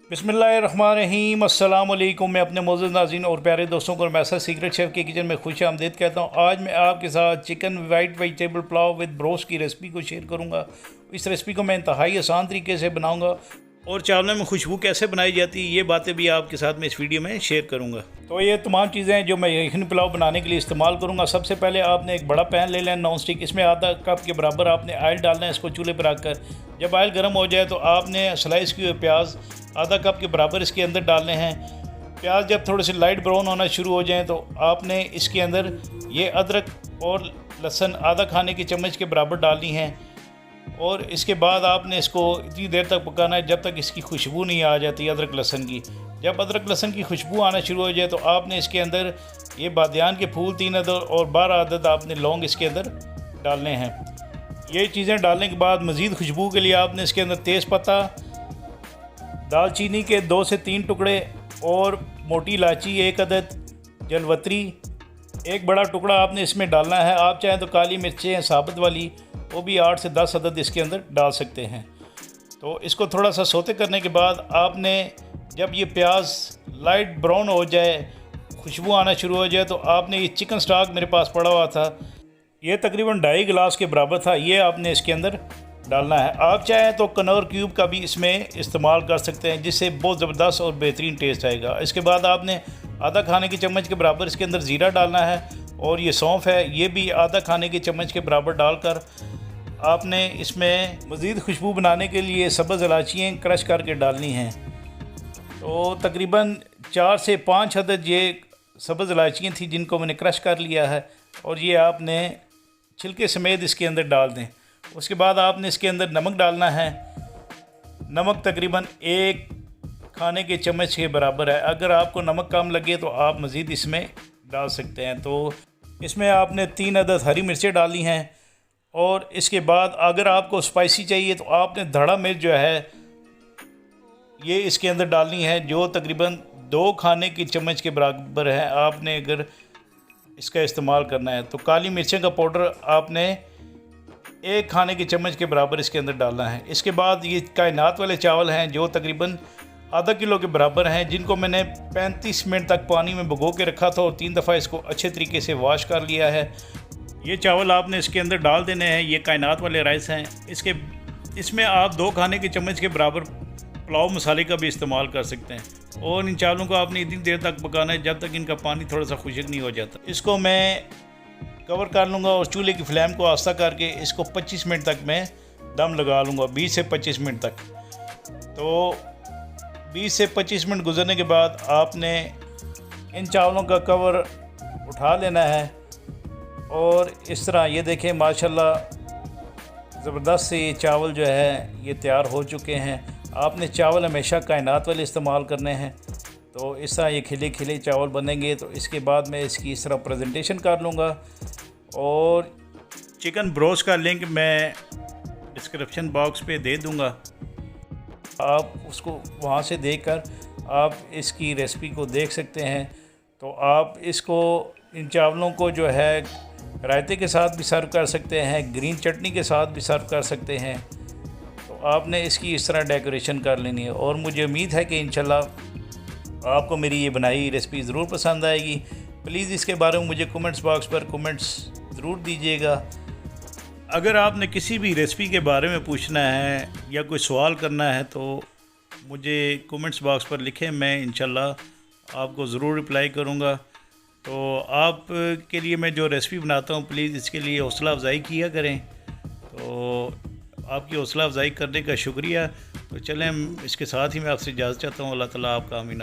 बिस्मिल्लाहिर्रहमानिर्रहीम अस्सलाम वालेकुम। मैं अपने मौजूद नाज़रीन और प्यारे दोस्तों को मैसर सीक्रेट शेफ़ के किचन में खुश आमदीद कहता हूँ। आज मैं आपके साथ chicken white vegetable pulao with broast की रेसिपी को शेयर करूँगा। इस रेसिपी को मैं इंतहाई आसान तरीके से बनाऊँगा और चावलों में खुशबू कैसे बनाई जाती है ये बातें भी आपके साथ मैं इस वीडियो में शेयर करूँगा। तो ये तमाम चीज़ें जो मैं यखनी पुलाव बनाने के लिए इस्तेमाल करूँगा। सबसे पहले आपने एक बड़ा पैन ले लेना नॉन स्टिक, इसमें आधा कप के बराबर आपने ऑयल डालना है। इसको चूल्हे पर रखकर जब ऑयल गर्म हो जाए तो आपने स्लाइस किए हुए प्याज आधा कप के बराबर इसके अंदर डालने हैं। प्याज जब थोड़े से लाइट ब्राउन होना शुरू हो जाएं तो आपने इसके अंदर ये अदरक और लहसुन आधा खाने की चम्मच के बराबर डालनी है और इसके बाद आपने इसको इतनी देर तक पकाना है जब तक इसकी खुशबू नहीं आ जाती अदरक लहसुन की। जब अदरक लहसुन की खुशबू आना शुरू हो जाए तो आपने इसके अंदर ये बादियान के फूल 3 अदद और 12 अदद आपने लौंग इसके अंदर डालने हैं। ये चीज़ें डालने के बाद मज़ीद खुशबू के लिए आपने इसके अंदर तेज़पत्ता, दालचीनी के 2 से 3 टुकड़े और मोटी इलायची 1 अदद, जलवतरी 1 बड़ा टुकड़ा आपने इसमें डालना है। आप चाहें तो काली मिर्चें हैं साबुत वाली वो भी 8 से 10 अदद इसके अंदर डाल सकते हैं। तो इसको थोड़ा सा सोते करने के बाद आपने जब ये प्याज लाइट ब्राउन हो जाए, खुशबू आना शुरू हो जाए तो आपने ये चिकन स्टॉक मेरे पास पड़ा हुआ था, ये तकरीबन 2.5 गिलास के बराबर था, ये आपने इसके अंदर डालना है। आप चाहें तो कनौर क्यूब का भी इसमें इस्तेमाल कर सकते हैं जिससे बहुत ज़बरदस्त और बेहतरीन टेस्ट आएगा। इसके बाद आपने आधा खाने की चम्मच के बराबर इसके अंदर ज़ीरा डालना है और ये सौंफ है, ये भी आधा खाने की चम्मच के बराबर डालकर आपने इसमें मज़ीद खुशबू बनाने के लिए सब्ज़ इलायचियाँ क्रश करके डालनी हैं। तो तकरीबन 4 से 5 अदद ये सब्ज़ इलायचियाँ थी जिनको मैंने क्रश कर लिया है और ये आपने छिलके समेत इसके अंदर डाल दें। उसके बाद आपने इसके अंदर नमक डालना है। नमक तकरीबन 1 खाने के चम्मच के बराबर है। अगर आपको नमक कम लगे तो आप मज़ीद इसमें डाल सकते हैं। तो इसमें आपने 3 अदद हरी मिर्चें डाली हैं और इसके बाद अगर आपको स्पाइसी चाहिए तो आपने धड़ा मिर्च जो है ये इसके अंदर डालनी है जो तकरीबन 2 खाने की चम्मच के बराबर है। आपने अगर इसका इस्तेमाल करना है तो काली मिर्चें का पाउडर आपने 1 खाने की चम्मच के बराबर इसके अंदर डालना है। इसके बाद ये कायनात वाले चावल हैं जो तकरीबन आधा किलो के बराबर हैं, जिनको मैंने 35 मिनट तक पानी में भिगो के रखा था और 3 दफ़ा इसको अच्छे तरीके से वॉश कर लिया है। ये चावल आपने इसके अंदर डाल देने हैं। ये कायनात वाले राइस हैं। इसमें आप 2 खाने की चम्मच के बराबर पुलाव मसाले का भी इस्तेमाल कर सकते हैं और इन चावलों को आपने इतनी देर तक पकाना है जब तक इनका पानी थोड़ा सा खुश्क नहीं हो जाता। इसको मैं कवर कर लूँगा और चूल्हे की फ्लेम को आस्ता करके इसको 25 मिनट तक मैं दम लगा लूँगा, 20 से 25 मिनट तक। तो 20 से 25 मिनट गुजरने के बाद आपने इन चावलों का कवर उठा लेना है और इस तरह ये देखें माशाल्लाह ज़बरदस्त से ये चावल जो है ये तैयार हो चुके हैं। आपने चावल हमेशा कायनात वाले इस्तेमाल करने हैं। तो इस तरह ये खिले खिले चावल बनेंगे। तो इसके बाद मैं इसकी इस तरह प्रेजेंटेशन कर लूँगा और चिकन ब्रोस्ट का लिंक मैं डिस्क्रिप्शन बॉक्स पे दे दूँगा। आप उसको वहाँ से देखकर आप इसकी रेसिपी को देख सकते हैं। तो आप इसको इन चावलों को जो है रायते के साथ भी सर्व कर सकते हैं, ग्रीन चटनी के साथ भी सर्व कर सकते हैं। तो आपने इसकी इस तरह डेकोरेशन कर लेनी है और मुझे उम्मीद है कि इंशाल्लाह आपको मेरी ये बनाई रेसिपी ज़रूर पसंद आएगी। प्लीज़ इसके बारे में मुझे कमेंट्स बॉक्स पर कमेंट्स ज़रूर दीजिएगा। अगर आपने किसी भी रेसिपी के बारे में पूछना है या कोई सवाल करना है तो मुझे कमेंट्स बॉक्स पर लिखें, मैं इंशाल्लाह आपको ज़रूर रिप्लाई करूँगा। तो आप के लिए मैं जो रेसिपी बनाता हूँ प्लीज़ इसके लिए हौसला अफ़ज़ाई किया करें। तो आपकी हौसला अफ़ज़ाई करने का शुक्रिया। तो चलें इसके साथ ही मैं आपसे इजाज़त चाहता हूँ। अल्लाह ताला आपका आमीन।